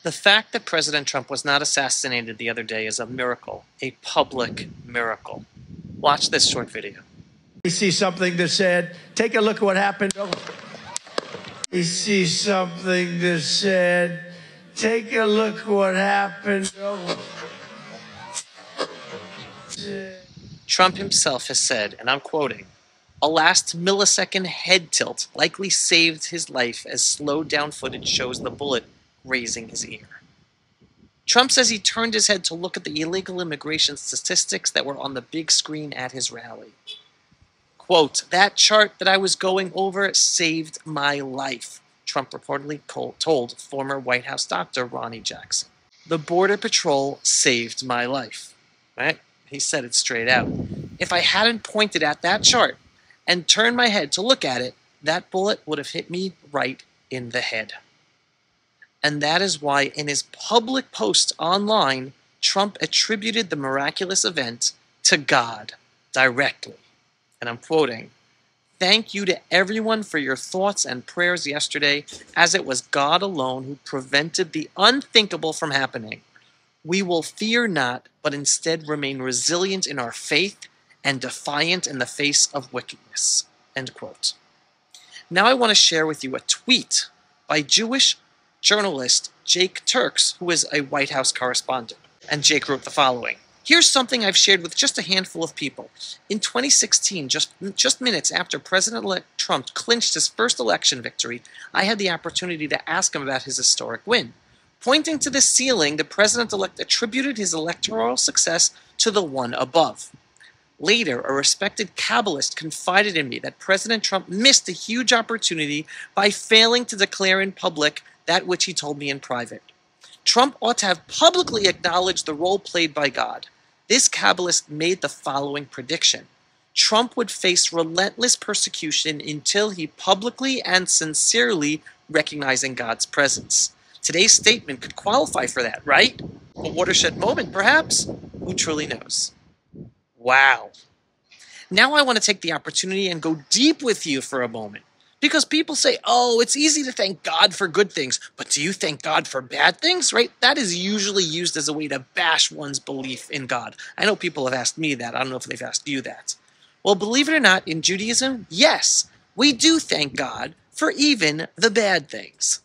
The fact that President Trump was not assassinated the other day is a miracle, a public miracle. Watch this short video. We see something that said, take a look at what happened. We see something that said, take a look at what happened. Trump himself has said, and I'm quoting, "A last millisecond head tilt likely saved his life as slowed down footage shows the bullet grazing his ear." Trump says he turned his head to look at the illegal immigration statistics that were on the big screen at his rally. Quote, "That chart that I was going over saved my life," Trump reportedly told former White House doctor Ronnie Jackson. "The Border Patrol saved my life." Right? He said it straight out. "If I hadn't pointed at that chart and turned my head to look at it, that bullet would have hit me right in the head." And that is why in his public post online, Trump attributed the miraculous event to God directly. And I'm quoting, "Thank you to everyone for your thoughts and prayers yesterday, as it was God alone who prevented the unthinkable from happening. We will fear not, but instead remain resilient in our faith and defiant in the face of wickedness." End quote. Now I want to share with you a tweet by Jewish journalist Jake Turks, who is a White House correspondent. And Jake wrote the following. "Here's something I've shared with just a handful of people. In 2016, just minutes after President-elect Trump clinched his first election victory, I had the opportunity to ask him about his historic win. Pointing to the ceiling, the president-elect attributed his electoral success to the one above. Later, a respected Kabbalist confided in me that President Trump missed a huge opportunity by failing to declare in public that which he told me in private. Trump ought to have publicly acknowledged the role played by God. This Kabbalist made the following prediction. Trump would face relentless persecution until he publicly and sincerely recognizing God's presence. Today's statement could qualify for that, right? A watershed moment, perhaps? Who truly knows?" Wow. Now I want to take the opportunity and go deep with you for a moment. Because people say, oh, it's easy to thank God for good things, but do you thank God for bad things, right? That is usually used as a way to bash one's belief in God. I know people have asked me that. I don't know if they've asked you that. Well, believe it or not, in Judaism, yes, we do thank God for even the bad things.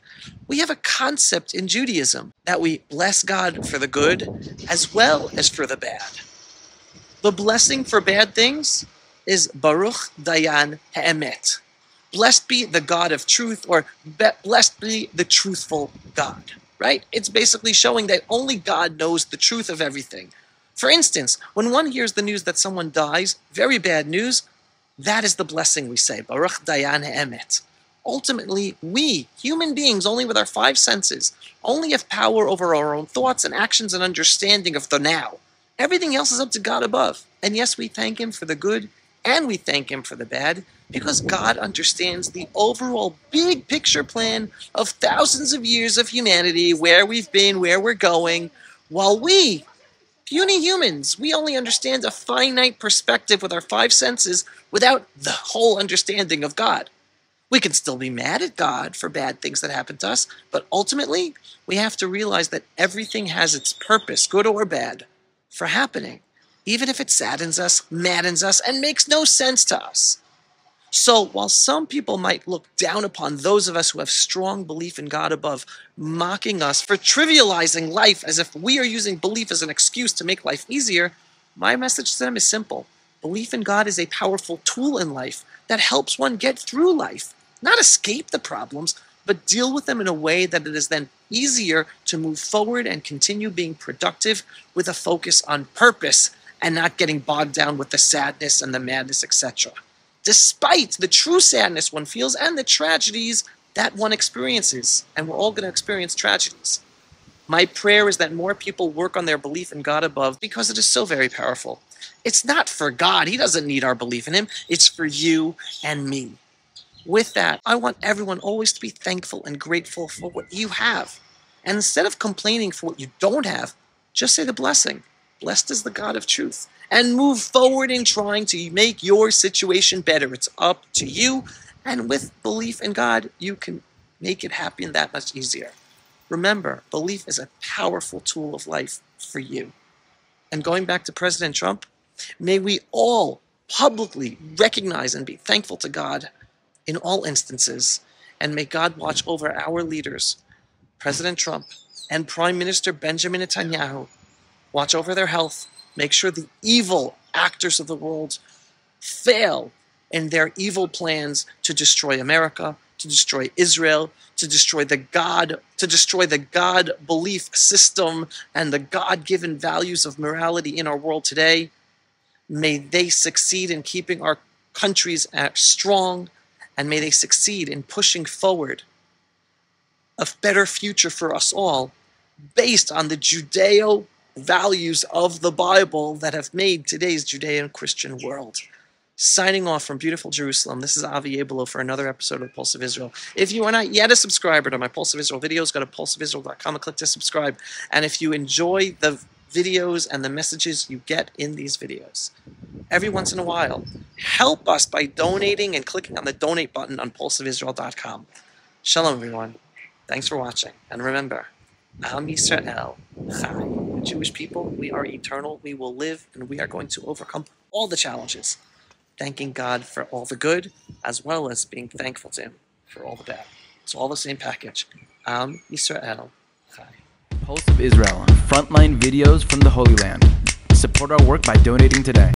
We have a concept in Judaism that we bless God for the good as well as for the bad. The blessing for bad things is Baruch Dayan Ha'emet. Blessed be the God of truth, or blessed be the truthful God, right? It's basically showing that only God knows the truth of everything. For instance, when one hears the news that someone dies, very bad news, that is the blessing we say, Baruch Dayan Ha'emet. Ultimately, we, human beings, only with our five senses, only have power over our own thoughts and actions and understanding of the now. Everything else is up to God above. And yes, we thank Him for the good, and we thank Him for the bad, because God understands the overall big picture plan of thousands of years of humanity, where we've been, where we're going, while we, puny humans, we only understand a finite perspective with our five senses without the whole understanding of God. We can still be mad at God for bad things that happen to us, but ultimately, we have to realize that everything has its purpose, good or bad, for happening, even if it saddens us, maddens us, and makes no sense to us. So while some people might look down upon those of us who have strong belief in God above, mocking us for trivializing life as if we are using belief as an excuse to make life easier, my message to them is simple. Belief in God is a powerful tool in life that helps one get through life, not escape the problems, but deal with them in a way that it is then easier to move forward and continue being productive with a focus on purpose and not getting bogged down with the sadness and the madness, etc. Despite the true sadness one feels and the tragedies that one experiences, and we're all going to experience tragedies. My prayer is that more people work on their belief in God above because it is so very powerful. It's not for God. He doesn't need our belief in Him. It's for you and me. With that, I want everyone always to be thankful and grateful for what you have. And instead of complaining for what you don't have, just say the blessing. Blessed is the God of truth. And move forward in trying to make your situation better. It's up to you. And with belief in God, you can make it happen that much easier. Remember, belief is a powerful tool of life for you. And going back to President Trump, may we all publicly recognize and be thankful to God in all instances, and may God watch over our leaders, President Trump and Prime Minister Benjamin Netanyahu, watch over their health, make sure the evil actors of the world fail in their evil plans to destroy America, to destroy Israel, to destroy the God belief system and the God-given values of morality in our world today. May they succeed in keeping our countries strong, and may they succeed in pushing forward a better future for us all based on the Judeo values of the Bible that have made today's Judean-Christian world. Signing off from beautiful Jerusalem, this is Avi Abelo for another episode of Pulse of Israel. If you are not yet a subscriber to my Pulse of Israel videos, go to pulseofisrael.com and click to subscribe. And if you enjoy the videos and the messages you get in these videos, every once in a while, help us by donating and clicking on the donate button on pulseofisrael.com. Shalom, everyone. Thanks for watching. And remember, Am Yisrael Chai. The Jewish people, we are eternal, we will live, and we are going to overcome all the challenges, thanking God for all the good, as well as being thankful to Him for all the bad. It's all the same package. Am Yisrael Chai. Pulse of Israel, frontline videos from the Holy Land. Support our work by donating today.